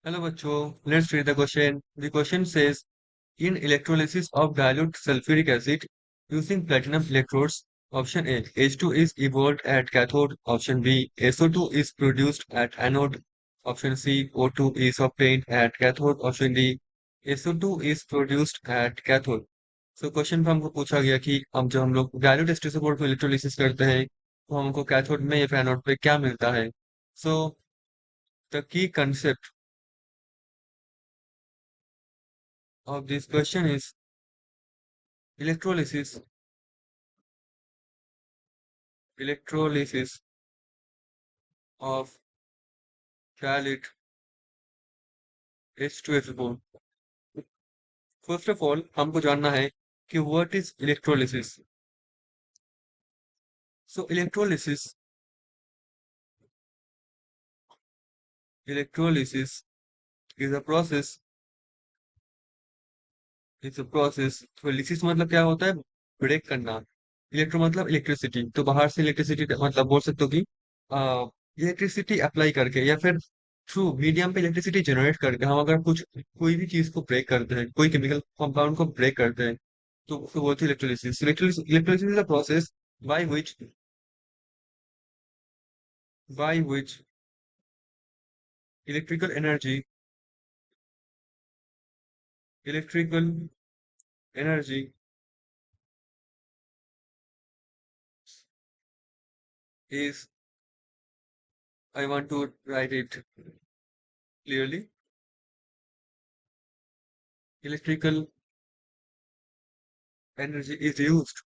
Hello bachcho, let's read the question. The question says, in electrolysis of dilute sulfuric acid using platinum electrodes, option A, H2 is evolved at cathode, option B, SO2 is produced at anode, option C, O2 is obtained at cathode, option D, SO2 is produced at cathode. So question पे हमको पूछा गया कि हम लोग dilute ester में electrolysis करते हैं तो हमको कैथोड में या फिर एनोड पे क्या मिलता है. So the key concept of this question is electrolysis electrolysis of dilute H2SO4. First of all हमको जानना है कि what is electrolysis. So electrolysis is a process. तो लिसिस मतलब क्या होता है? ब्रेक करना. इलेक्ट्रो मतलब इलेक्ट्रिसिटी, तो बाहर से इलेक्ट्रिसिटी मतलब बोल सकते हो कि इलेक्ट्रिसिटी अप्लाई करके या फिर थ्रू मीडियम पे इलेक्ट्रिसिटी जनरेट करके हम अगर कुछ कोई भी चीज को ब्रेक करते हैं, कोई केमिकल कंपाउंड को ब्रेक करते हैं, तो वो थी electrolysis. Electrolysis is a process by which by which electrical energy electrical energy is, I want to write it clearly, electrical energy is used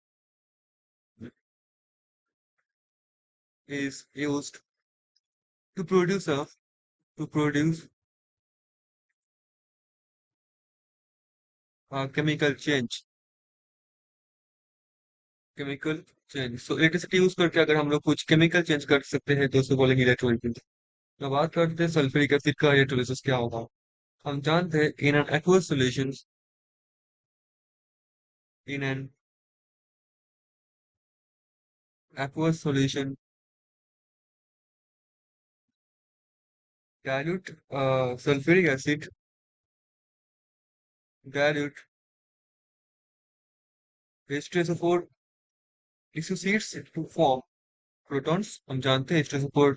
to produce a to produce a chemical change. So electricity use करके अगर हम लोग कुछ chemical change कर सकते हैं तो उसे बोलेंगे इलेक्ट्रोलिसिस. तो बात करते हैं सल्फ्यूरिक एसिड का इलेक्ट्रोलिसिस क्या होगा. हम जानते हैं in an aqueous solution dilute sulfuric acid dilute H2SO4 dissociates to form protons. हम जानते हैं H2SO4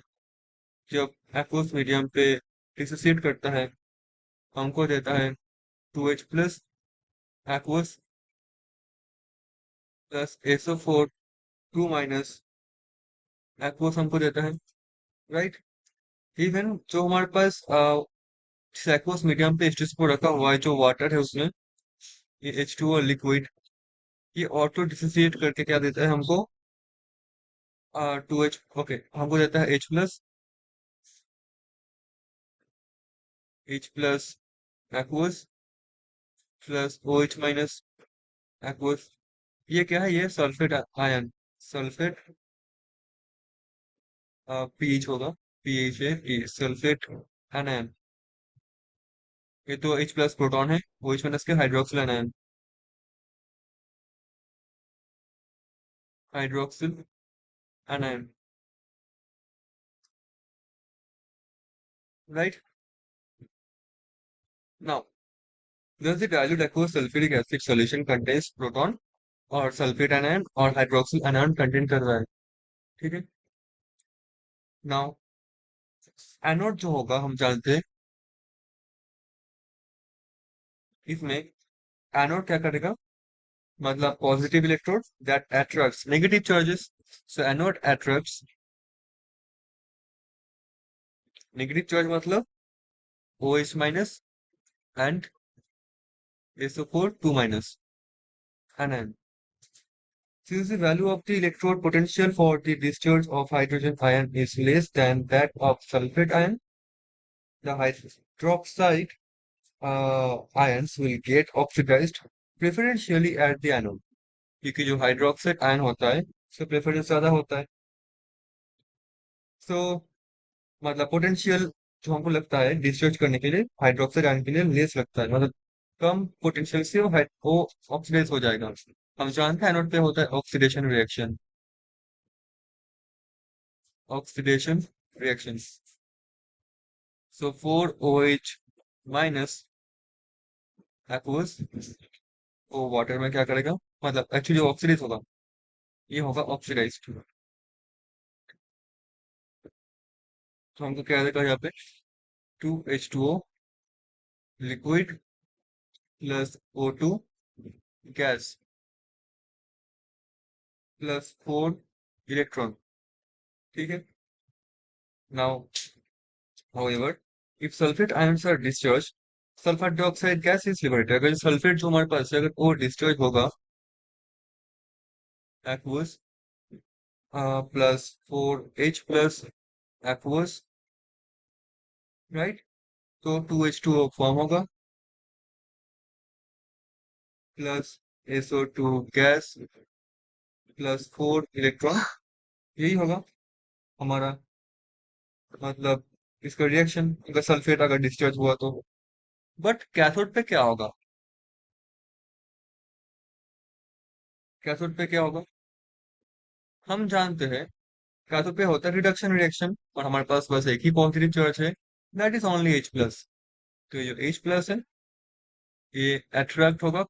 जब aqueous मीडियम पे डिसोसिएट करता है हमको देता है 2H plus aqueous plus SO4 2 minus aqueous हमको देता है, राइट. इवन जो हमारे पास aqueous मीडियम पे H2SO4 रखा हुआ है, जो वाटर है उसमें, ये H2O लिक्विड, ये ऑटो डिसोसिएट करके क्या देता है हमको 2H. ओके, हमको देता है H plus aqueous plus OH minus aqueous. ये क्या है? ये सल्फेट आयन, सल्फेट पीएच होगा, पीएच है, सल्फेट एनायन. ये तो H प्लस प्रोटॉन है, OH माइनस के hydroxyl anion, hydroxyl anion, right. Now does the dilute aqueous sulfuric acid solution contains proton और सल्फेट एनायन और हाइड्रोक्सिल एनायन कंटेन कर रहा है, ठीक है. नाउ एनोड जो होगा हम जानते हैं, इसमें एनोड क्या करेगा, मतलब positive electrode that attracts negative charges. So anode attracts negative charge, मतलब OH minus and SO4 2 minus anion. Since the value of the electrode potential for the discharge of hydrogen ion is less than that of sulfate ion, the hydroxide ions will get oxidized preferentially at the anode. क्योंकि जो hydroxide ion होता है उसका preference ज्यादा होता है. सो मतलब potential जो हमको लगता है डिस्चार्ज करने के लिए हाइड्रोक्साइड आयन के लिए लेस लगता है, मतलब कम पोटेंशियल से वो ऑक्सीडाइज हो जाएगा. हम जानते हैं एनोड पे होता है ऑक्सीडेशन रिएक्शन. सो 4OH माइनस एक्वस, वो वाटर में क्या करेगा, मतलब एक्चुअली ऑक्सीडाइज होगा, ये होगा ऑक्सीडाइज्ड। तो हमको क्या देगा यहाँ पे, 2H2O liquid plus O2 gas plus 4 electron. ठीक है। Now however, if sulfate ions are discharged, sulfur dioxide gas is liberated। अगर सल्फेट जो हमारे पास है अगर वो डिस्चार्ज होगा aqueous plus 4H plus aqueous, right, तो 2H2O फॉर्म होगा plus SO2 gas plus 4 electron, यही होगा हमारा, मतलब इसका रिएक्शन अगर सल्फेट अगर डिस्चार्ज हुआ तो। बट कैथोड पे क्या होगा, कैथोड पे क्या होगा, हम जानते हैं कैथोड पे होता है रिडक्शन रिएक्शन, और हमारे पास बस एक ही पॉजिटिव चार्ज है, that is only H plus. तो ये जो H प्लस है ये अट्रैक्ट होगा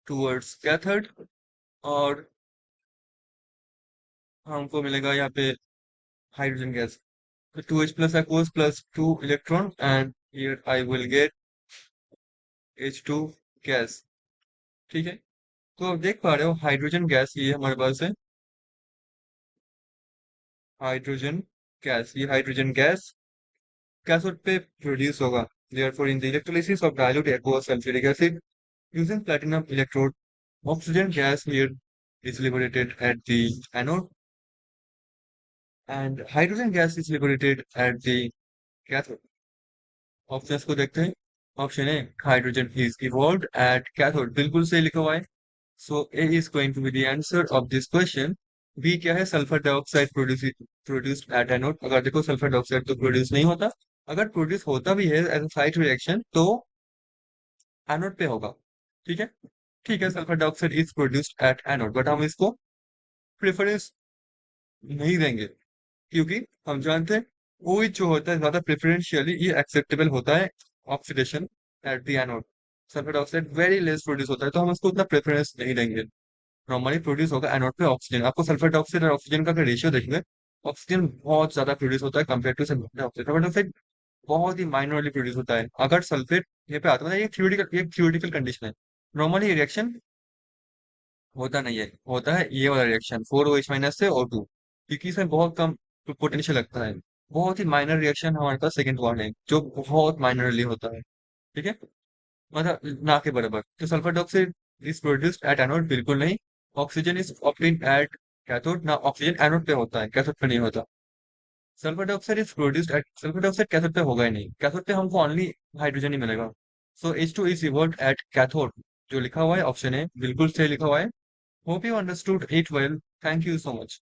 टूवर्ड्स कैथोड, और हमको मिलेगा यहाँ पे हाइड्रोजन गैस। तो 2H plus aqueous plus 2 electron, and here I will get H2 gas. ठीक है। तो आप देख पा रहे हो हाइड्रोजन गैस ये हमारे पास है, हाइड्रोजन गैस, ये हाइड्रोजन गैस कैथोड पे प्रोड्यूस होगा। therefore in the electrolysis of dilute aqueous sulfuric acid using platinum electrode, oxygen gas here is liberated at the anode and hydrogen gas is liberated at the cathode। Options को देखते हैं। Option A, hydrogen is evolved at cathode, बिल्कुल सही लिखा हुआ है। So A is going to be the answer of this question. B क्या है, sulphur dioxide produced at anode. अगर देखो सल्फर डाइऑक्साइड तो प्रोड्यूस नहीं होता, अगर प्रोड्यूस होता भी है एज अ साइड रिएक्शन तो एनोड पे होगा। ठीक है। ठीक है, sulphur dioxide is produced at anode, but हम इसको प्रेफरेंस नहीं देंगे, क्योंकि हम जानते हैं वो जो होता है ज्यादा प्रेफरेंशियली ये एक्सेप्टेबल होता है oxidation at the anode. Sulphur dioxide very less produce होता है, तो हम उसको उतना प्रेफरेंस नहीं देंगे। नॉर्मली प्रोड्यूस होगा एनोड पे ऑक्सीजन। आपको सल्फर डाइऑक्साइड और ऑक्सीजन का अगर रेशियो देखेंगे, ऑक्सीजन बहुत ज्यादा प्रोड्यूस होता है compare two sulphur dioxide. Sulphur dioxide बहुत ही माइनरली प्रोड्यूस होता है। अगर सल्फेट ये पे आता है, मतलब ये थ्योरेटिकल कंडीशन है। नॉर्मली रिएक्शन होता नहीं है, होता है ये वाला रिएक्शन 4OH- से O2, क्योंकि इसमें बहुत कम पोटेंशियल लगता है। बहुत ही माइनर रिएक्शन हमारे पास सेकंड वन है जो बहुत माइनरली होता है। ठीक है, मतलब ना के बराबर। तो sulphur dioxide is produced at anode, बिल्कुल नहीं। Oxygen is obtained at cathode, ना ऑक्सीजन एनोड पे होता है, कैथोड पे नहीं होता। सल्फर डाइऑक्साइड कैथोड पे होगा ही नहीं, कैथोड पे हमको ओनली हाइड्रोजन ही मिलेगा। सो H2 is evolved at cathode, जो लिखा हुआ है ऑप्शन है बिल्कुल सही लिखा हुआ है। Hope you understood it well, thank you so much.